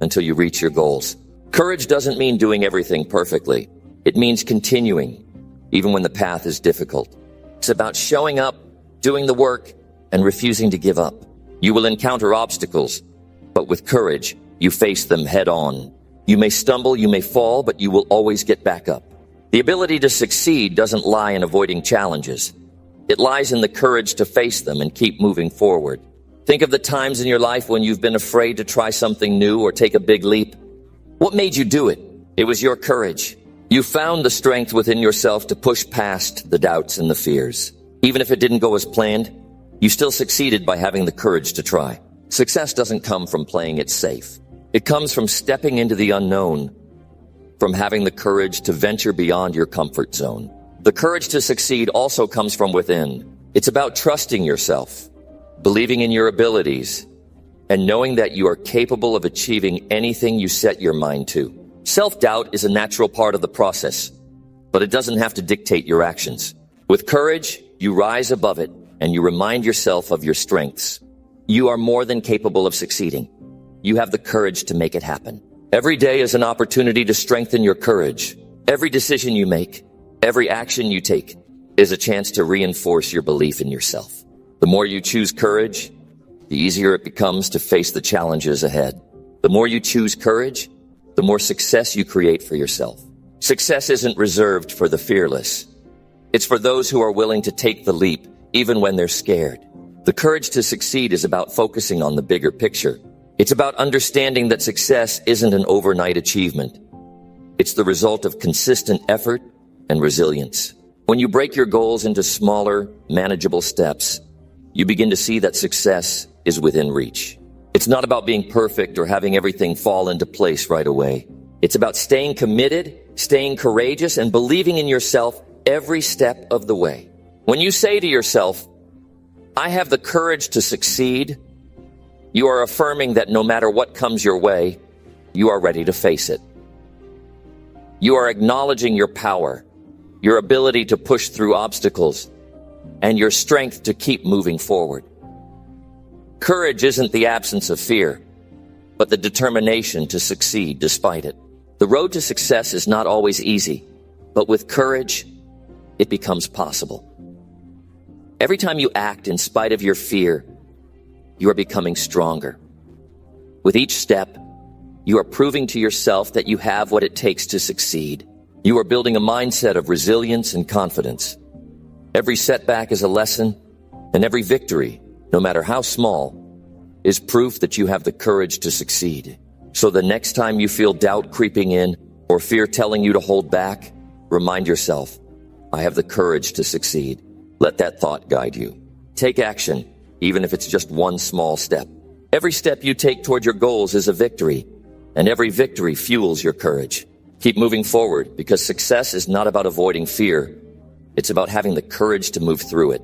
until you reach your goals. Courage doesn't mean doing everything perfectly. It means continuing, even when the path is difficult. It's about showing up, doing the work, and refusing to give up. You will encounter obstacles, but with courage, you face them head on. You may stumble, you may fall, but you will always get back up. The ability to succeed doesn't lie in avoiding challenges. It lies in the courage to face them and keep moving forward. Think of the times in your life when you've been afraid to try something new or take a big leap. What made you do it? It was your courage. You found the strength within yourself to push past the doubts and the fears. Even if it didn't go as planned, you still succeeded by having the courage to try. Success doesn't come from playing it safe. It comes from stepping into the unknown, from having the courage to venture beyond your comfort zone. The courage to succeed also comes from within. It's about trusting yourself, believing in your abilities, and knowing that you are capable of achieving anything you set your mind to. Self-doubt is a natural part of the process, but it doesn't have to dictate your actions. With courage, you rise above it and you remind yourself of your strengths. You are more than capable of succeeding. You have the courage to make it happen. Every day is an opportunity to strengthen your courage. Every decision you make, every action you take is a chance to reinforce your belief in yourself. The more you choose courage, the easier it becomes to face the challenges ahead. The more you choose courage, the more success you create for yourself. Success isn't reserved for the fearless. It's for those who are willing to take the leap, even when they're scared. The courage to succeed is about focusing on the bigger picture. It's about understanding that success isn't an overnight achievement. It's the result of consistent effort and resilience. When you break your goals into smaller, manageable steps, you begin to see that success is within reach. It's not about being perfect or having everything fall into place right away. It's about staying committed, staying courageous, and believing in yourself every step of the way. When you say to yourself, I have the courage to succeed, you are affirming that no matter what comes your way, you are ready to face it. You are acknowledging your power, your ability to push through obstacles, and your strength to keep moving forward. Courage isn't the absence of fear, but the determination to succeed despite it. The road to success is not always easy, but with courage, it becomes possible. Every time you act in spite of your fear, you are becoming stronger. With each step, you are proving to yourself that you have what it takes to succeed. You are building a mindset of resilience and confidence. Every setback is a lesson, and every victory, no matter how small, is proof that you have the courage to succeed. So the next time you feel doubt creeping in or fear telling you to hold back, remind yourself, I have the courage to succeed. Let that thought guide you. Take action, even if it's just one small step. Every step you take toward your goals is a victory, and every victory fuels your courage. Keep moving forward, because success is not about avoiding fear. It's about having the courage to move through it.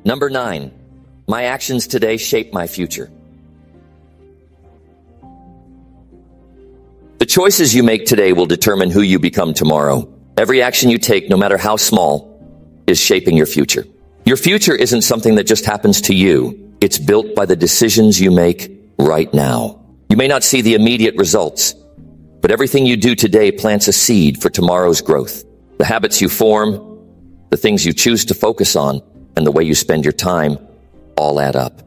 Number 9, my actions today shape my future. The choices you make today will determine who you become tomorrow. Every action you take, no matter how small, is shaping your future. Your future isn't something that just happens to you. It's built by the decisions you make right now. You may not see the immediate results, but everything you do today plants a seed for tomorrow's growth. The habits you form, the things you choose to focus on, and the way you spend your time all add up.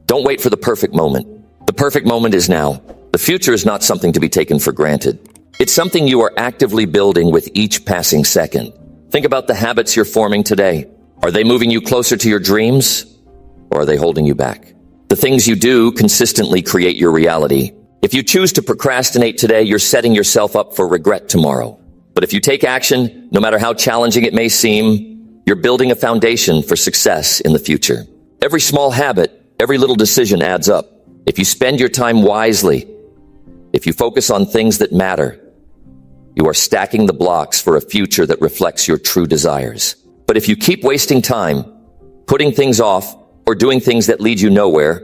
Don't wait for the perfect moment. The perfect moment is now. The future is not something to be taken for granted. It's something you are actively building with each passing second. Think about the habits you're forming today. Are they moving you closer to your dreams, or are they holding you back? The things you do consistently create your reality. If you choose to procrastinate today, you're setting yourself up for regret tomorrow. But if you take action, no matter how challenging it may seem, you're building a foundation for success in the future. Every small habit, every little decision adds up. If you spend your time wisely, if you focus on things that matter, you are stacking the blocks for a future that reflects your true desires. But if you keep wasting time, putting things off, or doing things that lead you nowhere,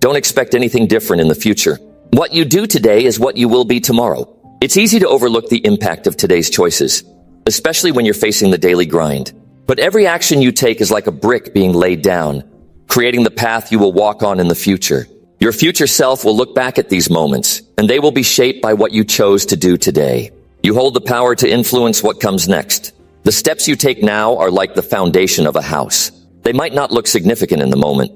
don't expect anything different in the future. What you do today is what you will be tomorrow. It's easy to overlook the impact of today's choices, especially when you're facing the daily grind. But every action you take is like a brick being laid down, creating the path you will walk on in the future. Your future self will look back at these moments, and they will be shaped by what you chose to do today. You hold the power to influence what comes next. The steps you take now are like the foundation of a house. They might not look significant in the moment,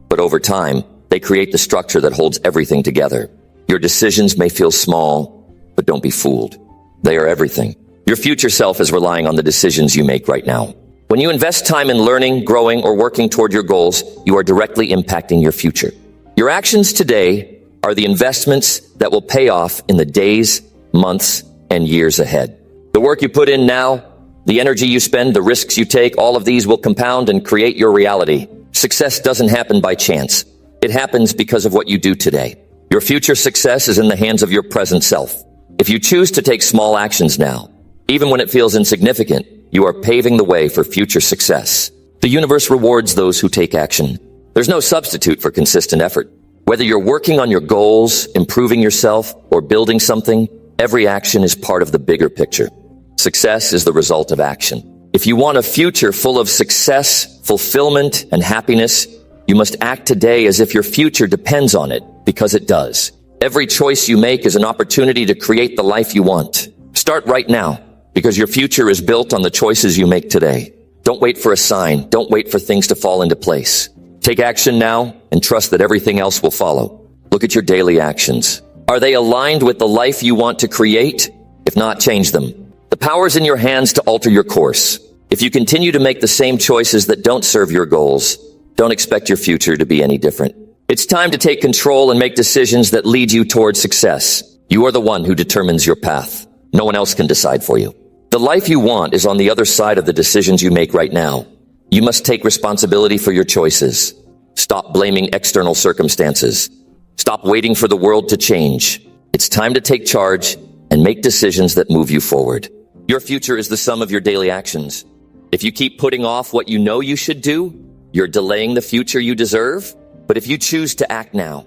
but over time, they create the structure that holds everything together. Your decisions may feel small, but don't be fooled. They are everything. Your future self is relying on the decisions you make right now. When you invest time in learning, growing, or working toward your goals, you are directly impacting your future. Your actions today are the investments that will pay off in the days, months, and years ahead. The work you put in now, the energy you spend, the risks you take, all of these will compound and create your reality. Success doesn't happen by chance. It happens because of what you do today. Your future success is in the hands of your present self. If you choose to take small actions now, even when it feels insignificant, you are paving the way for future success. The universe rewards those who take action. There's no substitute for consistent effort. Whether you're working on your goals, improving yourself, or building something, every action is part of the bigger picture. Success is the result of action. If you want a future full of success, fulfillment, and happiness, you must act today as if your future depends on it, because it does. Every choice you make is an opportunity to create the life you want. Start right now, because your future is built on the choices you make today. Don't wait for a sign. Don't wait for things to fall into place. Take action now and trust that everything else will follow. Look at your daily actions. Are they aligned with the life you want to create? If not, change them. The power is in your hands to alter your course. If you continue to make the same choices that don't serve your goals, don't expect your future to be any different. It's time to take control and make decisions that lead you towards success. You are the one who determines your path. No one else can decide for you. The life you want is on the other side of the decisions you make right now. You must take responsibility for your choices. Stop blaming external circumstances. Stop waiting for the world to change. It's time to take charge and make decisions that move you forward. Your future is the sum of your daily actions. If you keep putting off what you know you should do, you're delaying the future you deserve. But if you choose to act now,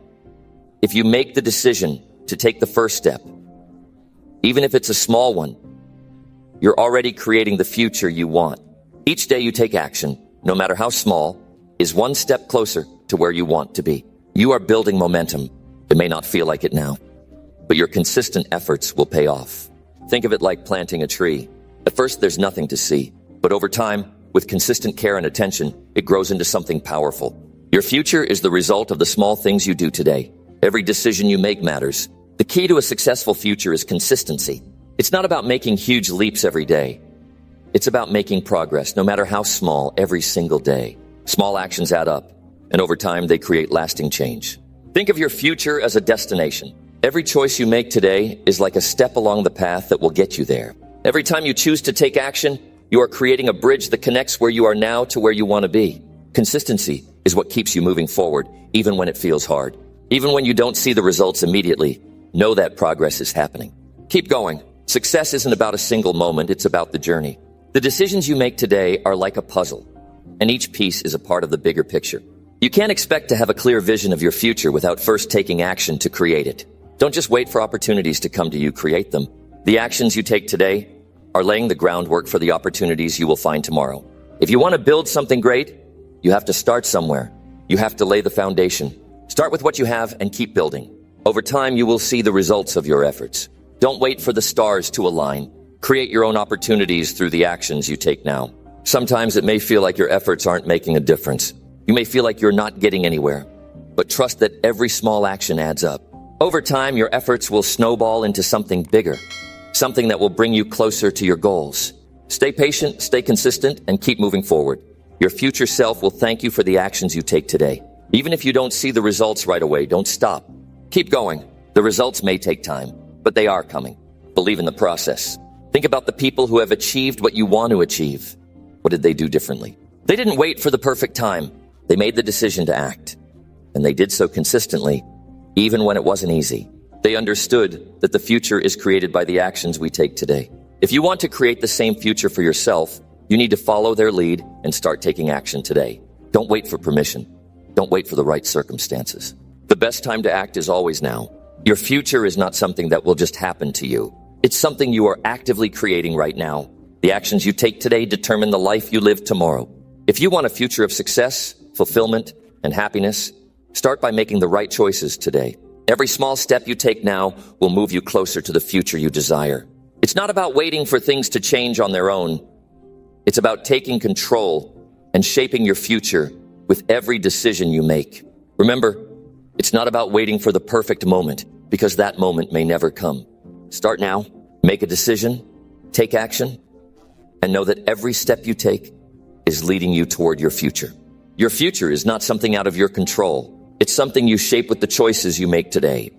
if you make the decision to take the first step, even if it's a small one, you're already creating the future you want. Each day you take action, no matter how small, is one step closer to where you want to be. You are building momentum. It may not feel like it now, but your consistent efforts will pay off. Think of it like planting a tree. At first, there's nothing to see, but over time, with consistent care and attention, it grows into something powerful. Your future is the result of the small things you do today. Every decision you make matters. The key to a successful future is consistency. It's not about making huge leaps every day. It's about making progress, no matter how small, every single day. Small actions add up, and over time, they create lasting change. Think of your future as a destination. Every choice you make today is like a step along the path that will get you there. Every time you choose to take action, you are creating a bridge that connects where you are now to where you want to be. Consistency is what keeps you moving forward, even when it feels hard. Even when you don't see the results immediately, know that progress is happening. Keep going. Success isn't about a single moment, it's about the journey. The decisions you make today are like a puzzle, and each piece is a part of the bigger picture. You can't expect to have a clear vision of your future without first taking action to create it. Don't just wait for opportunities to come to you, create them. The actions you take today are laying the groundwork for the opportunities you will find tomorrow. If you want to build something great, you have to start somewhere. You have to lay the foundation. Start with what you have and keep building. Over time, you will see the results of your efforts. Don't wait for the stars to align. Create your own opportunities through the actions you take now. Sometimes it may feel like your efforts aren't making a difference. You may feel like you're not getting anywhere, but trust that every small action adds up. Over time, your efforts will snowball into something bigger, something that will bring you closer to your goals. Stay patient, stay consistent, and keep moving forward. Your future self will thank you for the actions you take today. Even if you don't see the results right away, don't stop. Keep going. The results may take time, but they are coming. Believe in the process. Think about the people who have achieved what you want to achieve. What did they do differently? They didn't wait for the perfect time. They made the decision to act. And they did so consistently, even when it wasn't easy. They understood that the future is created by the actions we take today. If you want to create the same future for yourself, you need to follow their lead and start taking action today. Don't wait for permission. Don't wait for the right circumstances. The best time to act is always now. Your future is not something that will just happen to you. It's something you are actively creating right now. The actions you take today determine the life you live tomorrow. If you want a future of success, fulfillment, and happiness, start by making the right choices today. Every small step you take now will move you closer to the future you desire. It's not about waiting for things to change on their own. It's about taking control and shaping your future with every decision you make. Remember, it's not about waiting for the perfect moment, because that moment may never come. Start now, make a decision, take action, and know that every step you take is leading you toward your future. Your future is not something out of your control. It's something you shape with the choices you make today.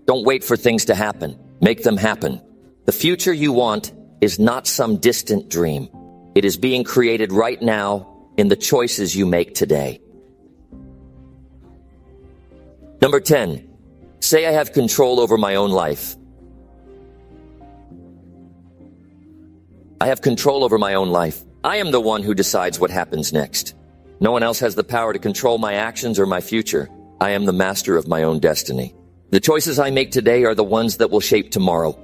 Don't wait for things to happen. Make them happen. The future you want is not some distant dream. It is being created right now in the choices you make today. Number 10, say I have control over my own life. I have control over my own life. I am the one who decides what happens next. No one else has the power to control my actions or my future. I am the master of my own destiny. The choices I make today are the ones that will shape tomorrow.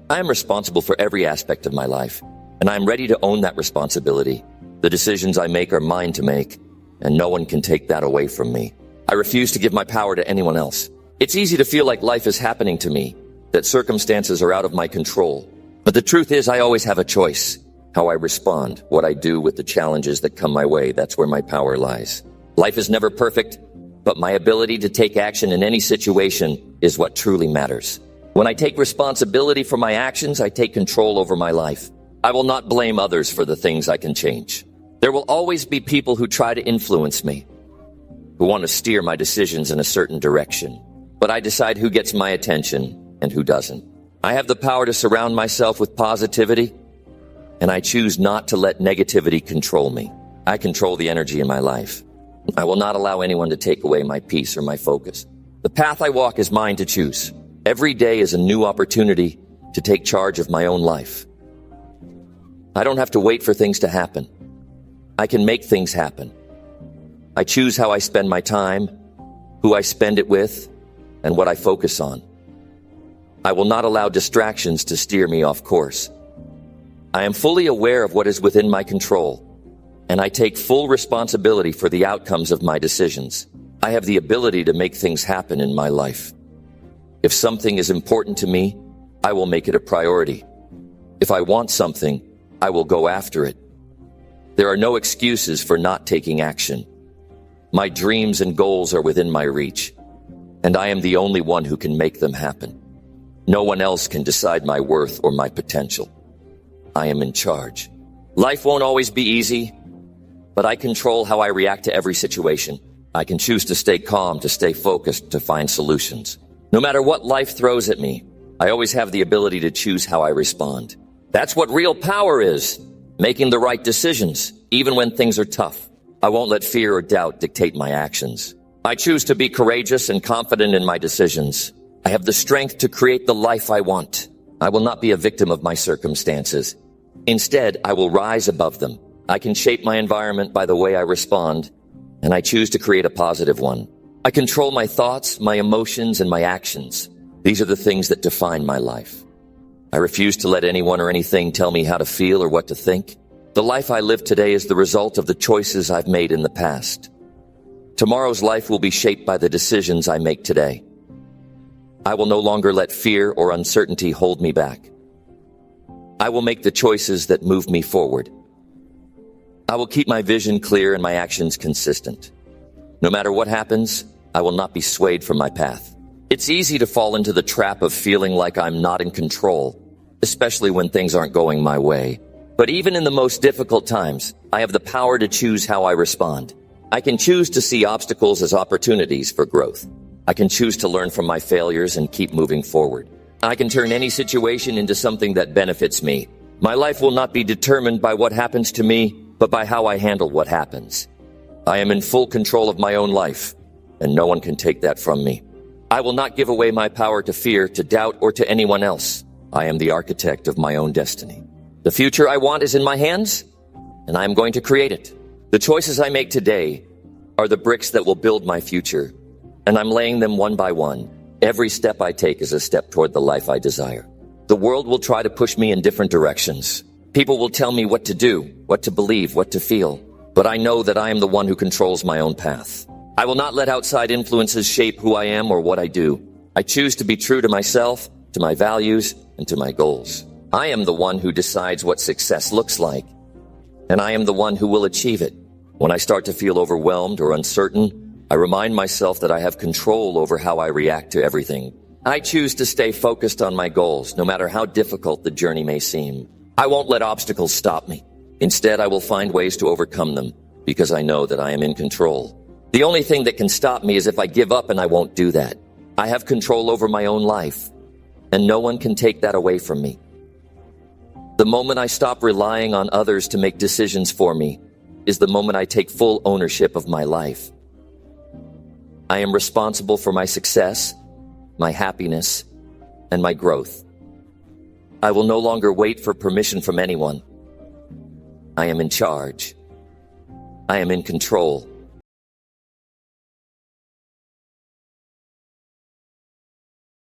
I am responsible for every aspect of my life, and I am ready to own that responsibility. The decisions I make are mine to make, and no one can take that away from me. I refuse to give my power to anyone else. It's easy to feel like life is happening to me, that circumstances are out of my control. But the truth is, I always have a choice. How I respond, what I do with the challenges that come my way, that's where my power lies. Life is never perfect, but my ability to take action in any situation is what truly matters. When I take responsibility for my actions, I take control over my life. I will not blame others for the things I can change. There will always be people who try to influence me, who want to steer my decisions in a certain direction. But I decide who gets my attention and who doesn't. I have the power to surround myself with positivity, and I choose not to let negativity control me. I control the energy in my life. I will not allow anyone to take away my peace or my focus. The path I walk is mine to choose. Every day is a new opportunity to take charge of my own life. I don't have to wait for things to happen. I can make things happen. I choose how I spend my time, who I spend it with, and what I focus on. I will not allow distractions to steer me off course. I am fully aware of what is within my control, and I take full responsibility for the outcomes of my decisions. I have the ability to make things happen in my life. If something is important to me, I will make it a priority. If I want something, I will go after it. There are no excuses for not taking action. My dreams and goals are within my reach, and I am the only one who can make them happen. No one else can decide my worth or my potential. I am in charge. Life won't always be easy, but I control how I react to every situation. I can choose to stay calm, to stay focused, to find solutions. No matter what life throws at me, I always have the ability to choose how I respond. That's what real power is, making the right decisions, even when things are tough. I won't let fear or doubt dictate my actions. I choose to be courageous and confident in my decisions. I have the strength to create the life I want. I will not be a victim of my circumstances. Instead, I will rise above them. I can shape my environment by the way I respond, and I choose to create a positive one. I control my thoughts, my emotions, and my actions. These are the things that define my life. I refuse to let anyone or anything tell me how to feel or what to think. The life I live today is the result of the choices I've made in the past. Tomorrow's life will be shaped by the decisions I make today. I will no longer let fear or uncertainty hold me back. I will make the choices that move me forward. I will keep my vision clear and my actions consistent. No matter what happens, I will not be swayed from my path. It's easy to fall into the trap of feeling like I'm not in control, especially when things aren't going my way. But even in the most difficult times, I have the power to choose how I respond. I can choose to see obstacles as opportunities for growth. I can choose to learn from my failures and keep moving forward. I can turn any situation into something that benefits me. My life will not be determined by what happens to me, but by how I handle what happens. I am in full control of my own life, and no one can take that from me. I will not give away my power to fear, to doubt, or to anyone else. I am the architect of my own destiny. The future I want is in my hands, and I am going to create it. The choices I make today are the bricks that will build my future, and I'm laying them one by one. Every step I take is a step toward the life I desire. The world will try to push me in different directions. People will tell me what to do, what to believe, what to feel. But I know that I am the one who controls my own path. I will not let outside influences shape who I am or what I do. I choose to be true to myself, to my values, and to my goals. I am the one who decides what success looks like, and I am the one who will achieve it. When I start to feel overwhelmed or uncertain, I remind myself that I have control over how I react to everything. I choose to stay focused on my goals, no matter how difficult the journey may seem. I won't let obstacles stop me. Instead, I will find ways to overcome them, because I know that I am in control. The only thing that can stop me is if I give up, and I won't do that. I have control over my own life, and no one can take that away from me. The moment I stop relying on others to make decisions for me is the moment I take full ownership of my life. I am responsible for my success, my happiness, and my growth. I will no longer wait for permission from anyone. I am in charge. I am in control.